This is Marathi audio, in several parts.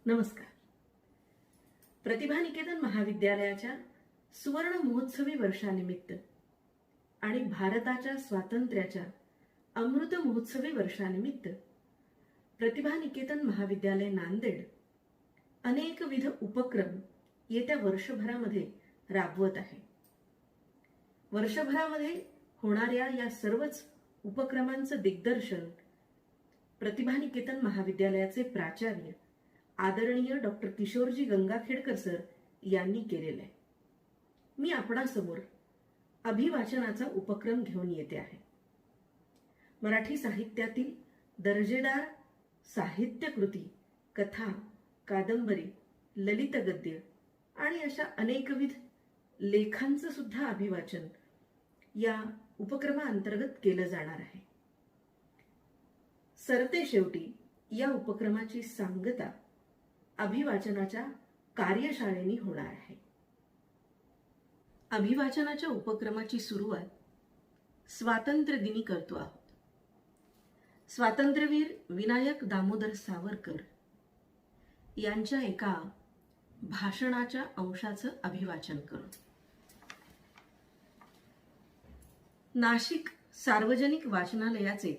नमस्कार. प्रतिभानिकेतन महाविद्यालयाच्या सुवर्ण महोत्सवी वर्षानिमित्त आणि भारताच्या स्वातंत्र्याच्या अमृत महोत्सवी वर्षानिमित्त प्रतिभानिकेतन महाविद्यालय नांदेड अनेकविध उपक्रम येत्या वर्षभरामध्ये राबवत आहे. वर्षभरामध्ये होणाऱ्या या सर्वच उपक्रमांचं दिग्दर्शन प्रतिभानिकेतन महाविद्यालयाचे प्राचार्य आदरणीय डॉक्टर किशोरजी गंगाखेडकर सर यांनी केलेलं आहे. मी आपणासमोर अभिवाचनाचा उपक्रम घेऊन येते आहे. मराठी साहित्यातील दर्जेदार साहित्य कृती, कथा, कादंबरी, ललित गद्य आणि अशा अनेकविध लेखांचं सुद्धा अभिवाचन या उपक्रमाअंतर्गत केलं जाणार आहे. सरते शेवटी या उपक्रमाची सांगता अभिवाचनाच्या कार्यशाळेने होणार आहे. अभिवाचनाच्या उपक्रमाची सुरुवात स्वातंत्र्य दिनी करतो आहोत. स्वातंत्र्यवीर विनायक दामोदर सावरकर यांच्या एका भाषणाच्या अंशाचं अभिवाचन करू. नाशिक सार्वजनिक वाचनालयाचे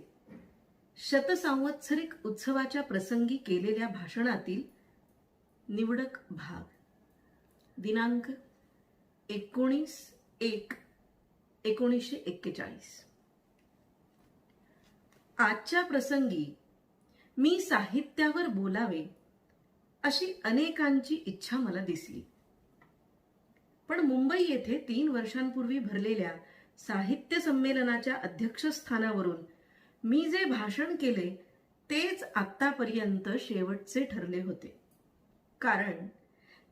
शतसंवत्सरिक उत्सवाच्या प्रसंगी केलेल्या भाषणातील निवडक भाग दिनांक 19/1/1941. आजच्या प्रसंगी मी साहित्यावर बोलावे अशी अनेकांची इच्छा मला दिसली. पण मुंबई येथे 3 वर्षांपूर्वी भरलेल्या साहित्य संमेलनाच्या अध्यक्षस्थानावरून मी जे भाषण केले तेच आत्तापर्यंत शेवटचे ठरले होते. कारण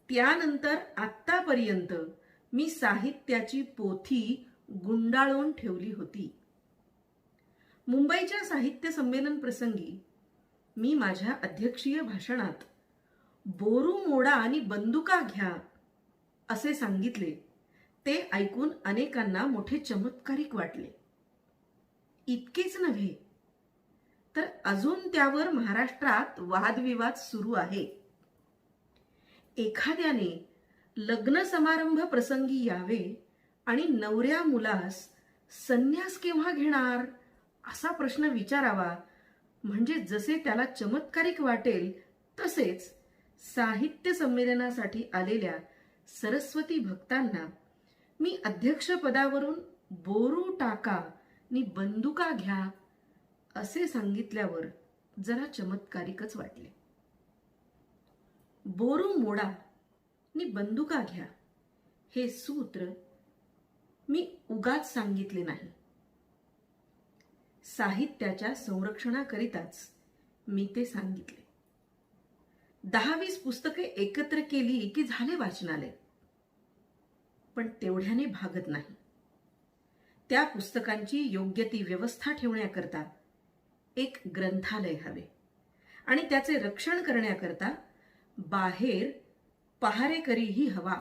त्यानंतर आत्तापर्यंत मी साहित्याची पोथी गुंडाळून ठेवली होती. मुंबईच्या साहित्य संमेलन प्रसंगी मी माझ्या अध्यक्षीय भाषणात बोरू मोडा आणि बंदुका घ्या असे सांगितले. ते ऐकून अनेकांना मोठे चमत्कारिक वाटले. इतकेच नव्हे तर अजून त्यावर महाराष्ट्रात वादविवाद सुरू आहे. एखाद्याने लग्न समारंभ प्रसंगी यावे आणि नवऱ्या मुलास संन्यास केव्हा घेणार असा प्रश्न विचारावा म्हणजे जसे त्याला चमत्कारिक वाटेल, तसेच साहित्य संमेलनासाठी आलेल्या सरस्वती भक्तांना मी अध्यक्षपदावरून बोरू टाका नि बंदुका घ्या असे सांगितल्यावर जरा चमत्कारिकच वाटले. बोरू मोडा नि बंदुका घ्या हे सूत्र मी उगाच सांगितले नाही. साहित्याच्या संरक्षणाकरिताच मी ते सांगितले. 10-20 पुस्तके एकत्र केली की झाले वाचनालय. पण तेवढ्याने भागत नाही. त्या पुस्तकांची योग्य ती व्यवस्था ठेवण्याकरता एक ग्रंथालय हवे आणि त्याचे रक्षण करण्याकरता बाहेर पहारेकरीही हवा.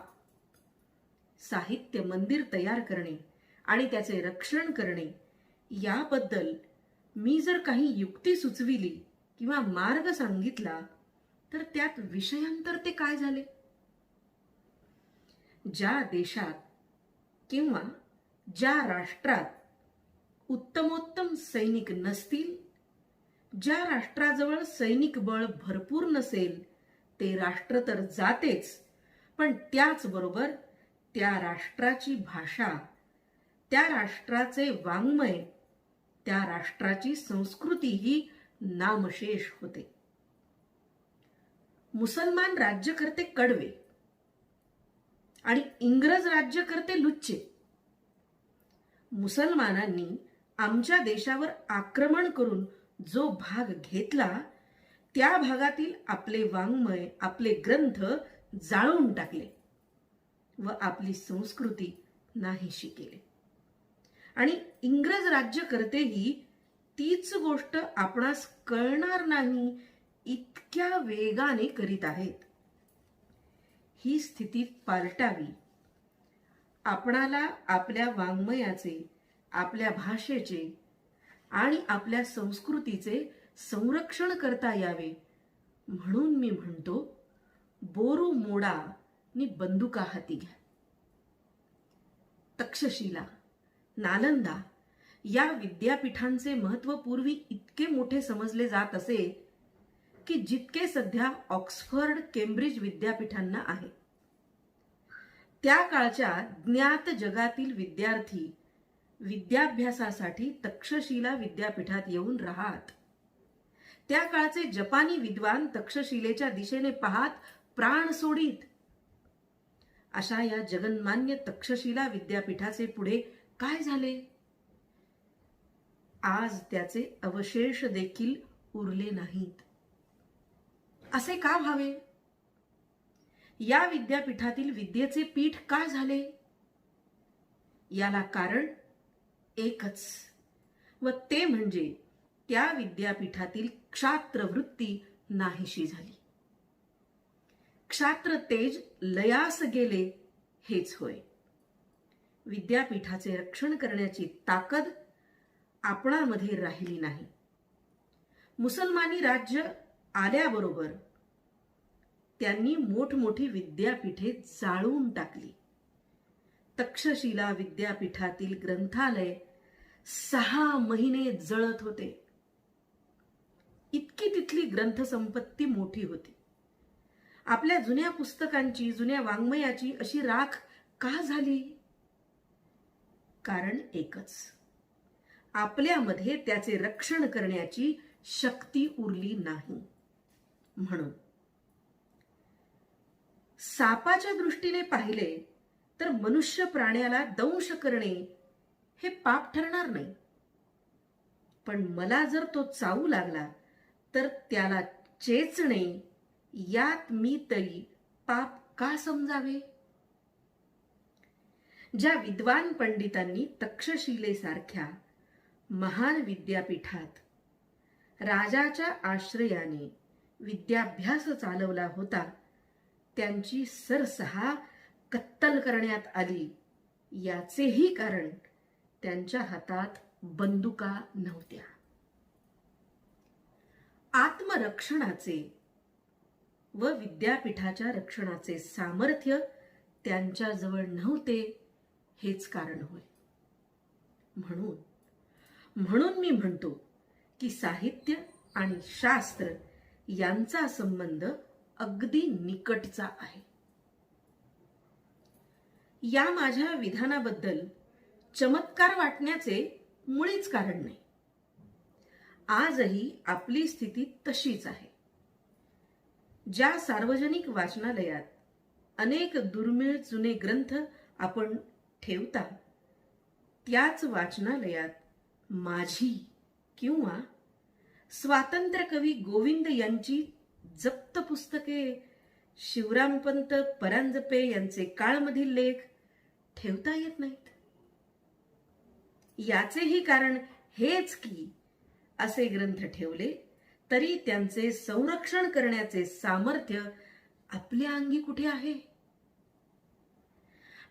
साहित्य मंदिर तयार करणे आणि त्याचे रक्षण करणे याबद्दल मी जर काही युक्ती सुचविली किंवा मार्ग सांगितला तर त्यात विषयांतर ते काय झाले? ज्या देशात किंवा ज्या राष्ट्रात उत्तमोत्तम सैनिक नसतील, ज्या राष्ट्राजवळ सैनिक बळ भरपूर नसेल, ते राष्ट्र तर जातेच, पण त्याचबरोबर त्या राष्ट्राची भाषा, त्या राष्ट्राचे वाङ्मय, त्या राष्ट्राची संस्कृतीही नामशेष होते. मुसलमान राज्यकर्ते कडवे आणि इंग्रज राज्यकर्ते लुच्चे. मुसलमानांनी आमच्या देशावर आक्रमण करून जो भाग घेतला त्या भागातील आपले वाङ्मय, आपले ग्रंथ जाळून टाकले व आपली संस्कृती नाहीशी केली. आणि इंग्रज राज्यकर्तेही तीच गोष्ट आपणास कळणार नाही इतक्या वेगाने करीत आहेत. ही स्थिती पालटावी, आपणाला आपल्या वाङ्मयाचे, आपल्या भाषेचे आणि आपल्या संस्कृतीचे संरक्षण करता यावे म्हणून मी म्हणतो बोरू मोडा नि बंदुका हाती घ्या. तक्षशिला, नालंदा या विद्यापीठांचे महत्व पूर्वी इतके मोठे समजले जात असे की जितके सध्या ऑक्सफर्ड, केम्ब्रिज विद्यापीठांना आहे. त्या काळच्या ज्ञात जगातील विद्यार्थी विद्याभ्यासासाठी तक्षशिला विद्यापीठात येऊन राहत. त्या काळचे जपानी विद्वान तक्षशिलेच्या दिशेने पाहत प्राण सोडीत. अशा या जगन्मान्य तक्षशिला विद्यापीठाचे पुढे काय झाले? आज त्याचे अवशेष देखील उरले नाहीत. असे का व्हावे? या विद्यापीठातील विद्येचे पीठ का झाले? याला कारण एकच, व ते म्हणजे त्या विद्यापीठातील क्षात्र वृत्ती नाहीशी झाली. क्षात्र तेज लयास गेले हेच होय. विद्यापीठाचे रक्षण करण्याची ताकद आपणामध्ये राहिली नाही. मुसलमानी राज्य आल्याबरोबर त्यांनी मोठमोठी विद्यापीठे जाळून टाकली. तक्षशिला विद्यापीठातील ग्रंथालय 6 महिने जळत होते. इतकी तिथली ग्रंथसंपत्ती मोठी होती. आपल्या जुन्या पुस्तकांची, जुन्या वाङ्मयाची अशी राख का झाली? कारण एकच, आपल्यामध्ये त्याचे रक्षण करण्याची शक्ती उरली नाही. म्हणून सापाच्या दृष्टीने पाहिले तर मनुष्य प्राण्याला दंश करणे हे पाप ठरणार नाही. पण मला जर तो चावू लागला तर त्याला चेचणे यात मी तरी पाप का समजावे? ज्या विद्वान पंडितांनी तक्षशिलेसारख्या महान विद्यापीठात राजाच्या आश्रयाने विद्याभ्यास चालवला होता, त्यांची सरसहा कत्तल करण्यात आली. याचेही कारण त्यांच्या हातात बंदुका नव्हत्या. आत्मरक्षणाचे व विद्यापीठाच्या रक्षणाचे सामर्थ्य त्यांच्याजवळ नव्हते हेच कारण होय. म्हणून मी म्हणतो की साहित्य आणि शास्त्र यांचा संबंध अगदी निकटचा आहे. या माझ्या विधानाबद्दल चमत्कार वाटण्याचे मुळीच कारण नाही. आजही आपली स्थिती तशीच आहे. ज्या सार्वजनिक वाचनालयात अनेक दुर्मिळ जुने ग्रंथ आपण ठेवता, त्याच वाचनालयात माझी किंवा स्वातंत्र्य कवी गोविंद यांची जप्त पुस्तके, शिवरामपंत परांजपे यांचे काळमधील लेख ठेवता येत नाहीत. याचेही कारण हेच की असे ग्रंथ ठेवले तरी त्यांचे संरक्षण करण्याचे सामर्थ्य आपल्या अंगी कुठे आहे?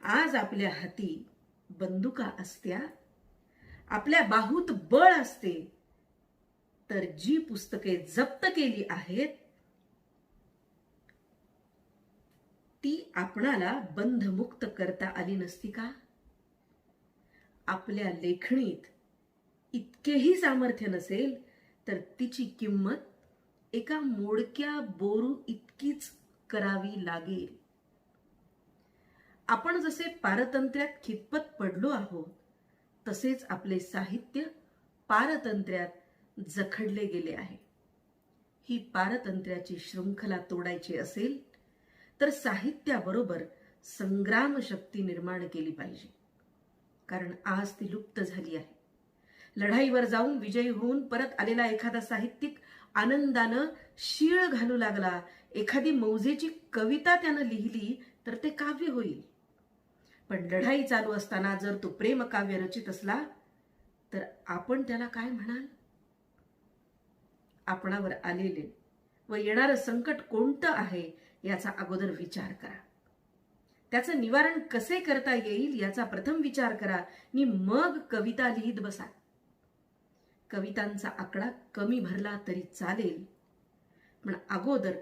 आज आपल्या हाती बंदुका असत्या, आपल्या बाहूत बळ असते, तर जी पुस्तके जप्त केली आहेत ती आपणाला बंधमुक्त करता आली नसती का? आपल्या लेखणीत इतकेही सामर्थ्य नसेल तर तिची किंमत एका मोडक्या बोरू इतकीच करावी लागेल. आपण जसे पारतंत्र्यात खितपत पडलो आहोत, तसेच आपले साहित्य पारतंत्र्यात जखडले गेले आहे. ही पारतंत्र्याची शृंखला तोडायची असेल तर साहित्याबरोबर संग्राम शक्ती निर्माण केली पाहिजे. कारण आज ती लुप्त झाली आहे. लढाईवर जाऊन विजयी होऊन परत आलेला एखादा साहित्यिक आनंदानं शीळ घालू लागला, एखादी मौजेची कविता त्यानं लिहिली तर ते काव्य होईल. पण लढाई चालू असताना जर तो प्रेमकाव्य रचित असला तर आपण त्याला काय म्हणाल? आपणावर आलेले व येणारं संकट कोणतं आहे याचा अगोदर विचार करा. त्याचं निवारण कसे करता येईल याचा प्रथम विचार करा आणि मग कविता लिहित बसा. कवितांचा आकडा कमी भरला तरी चालेल, पण अगोदर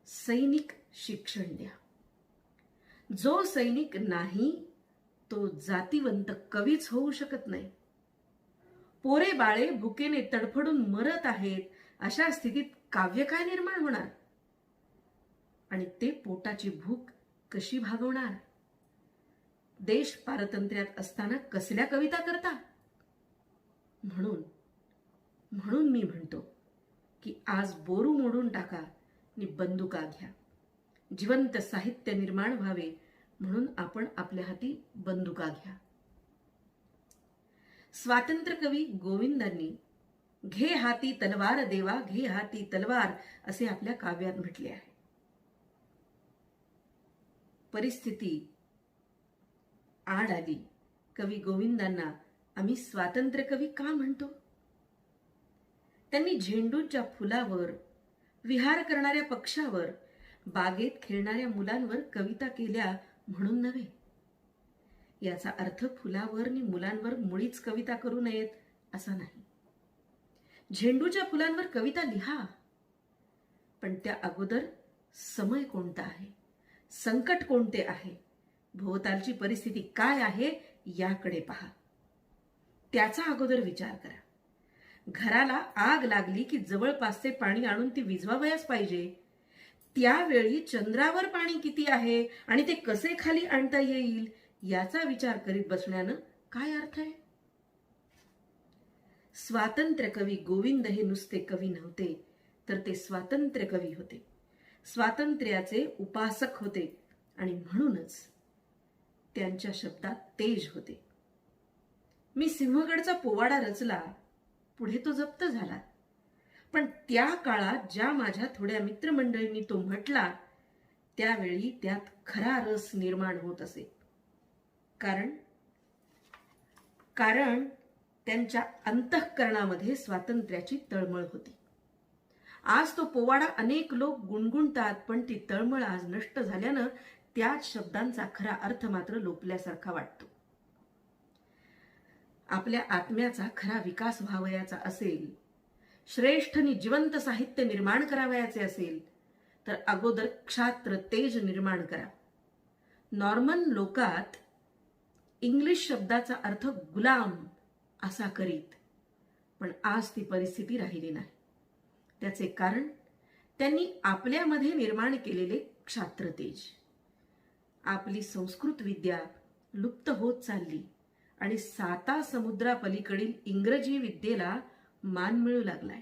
सैनिक शिक्षण द्या. जो सैनिक नाही तो जातिवंत कवीच होऊ शकत नाही. पोरे बाळे भुकेने तडफडून मरत आहेत, अशा स्थितीत काव्य काय निर्माण होणार? आणि ते पोटाची भूक कशी भागवणार? देश पारतंत्र्यात असताना कसल्या कविता करता? म्हणून मी म्हणतो की आज बोरू मोडून टाका आणि बंदुका घ्या. जिवंत साहित्य निर्माण व्हावे म्हणून आपण आपल्या हाती बंदुका घ्या. स्वातंत्र्य कवी गोविंदांनी घे हाती तलवार देवा, घे हाती तलवार असे आपल्या काव्यात म्हटले आहे. परिस्थिती आड आली, कवी गोविंदांना आम्ही स्वातंत्र्य कवी का म्हणतो? त्यांनी झेंडूच्या फुलावर, विहार करणाऱ्या पक्षावर, बागेत खेळणाऱ्या मुलांवर कविता केल्या म्हणून नव्हे. याचा अर्थ फुलावर आणि मुलांवर मुळीच कविता करू नयेत असा नाही. झेंडूच्या फुलांवर कविता लिहा, पण त्या अगोदर समय कोणता आहे, संकट कोणते आहे, भोवतालची परिस्थिती काय आहे याकडे पहा. त्याचा अगोदर विचार करा. घराला आग लागली की जवळपासचे पाणी आणून ती विझवावयास पाहिजे. त्यावेळी चंद्रावर पाणी किती आहे आणि ते कसे खाली आणता येईल याचा विचार करीत बसण्यानं काय अर्थ आहे? स्वातंत्र्य कवी गोविंद हे नुसते कवी नव्हते, तर ते स्वातंत्र्य कवी होते, स्वातंत्र्याचे उपासक होते आणि म्हणूनच त्यांच्या शब्दात तेज होते. मी सिंहगडचा पोवाडा रचला, पुढे तो जप्त झाला, पण त्या काळात ज्या माझ्या थोड्या मित्रमंडळींनी तो म्हटला त्यावेळी त्यात खरा रस निर्माण होत असे. कारण त्यांच्या अंतःकरणामध्ये स्वातंत्र्याची तळमळ होती. आज तो पोवाडा अनेक लोक गुणगुणतात, पण ती तळमळ आज नष्ट झाल्यानं त्याच शब्दांचा खरा अर्थ मात्र लोपल्यासारखा वाटतो. आपल्या आत्म्याचा खरा विकास व्हावयाचा असेल, श्रेष्ठ आणि जिवंत साहित्य निर्माण करावयाचे असेल, तर अगोदर क्षात्र तेज निर्माण करा. नॉर्मन लोकात इंग्लिश शब्दाचा अर्थ गुलाम असा करीत, पण आज ती परिस्थिती राहिली नाही. त्याचे कारण त्यांनी आपल्यामध्ये निर्माण केलेले क्षात्र तेज. आपली संस्कृत विद्या लुप्त होत चालली आणि 7 समुद्रापलीकडील इंग्रजी विद्येला मान मिळू लागलाय.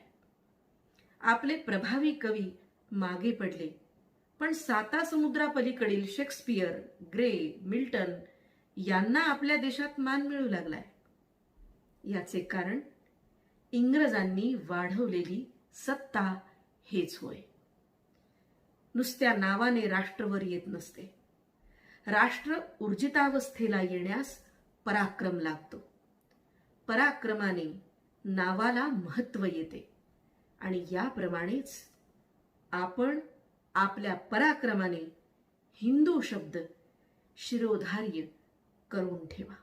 आपले प्रभावी कवी मागे पडले, पण 7 समुद्रापलीकडील शेक्सपियर, ग्रे, मिल्टन यांना आपल्या देशात मान मिळू लागलाय. याचे कारण इंग्रजांनी वाढवलेली सत्ता हेच होय. नुसत्या नावाने राष्ट्रवर येत नसते. राष्ट्र ऊर्जितावस्थेला येण्यास पराक्रम लागतो. पराक्रमाने नावाला महत्व येते आणि याप्रमाणेच आपण आपल्या पराक्रमाने हिंदू शब्द शिरोधार्य करून ठेवा.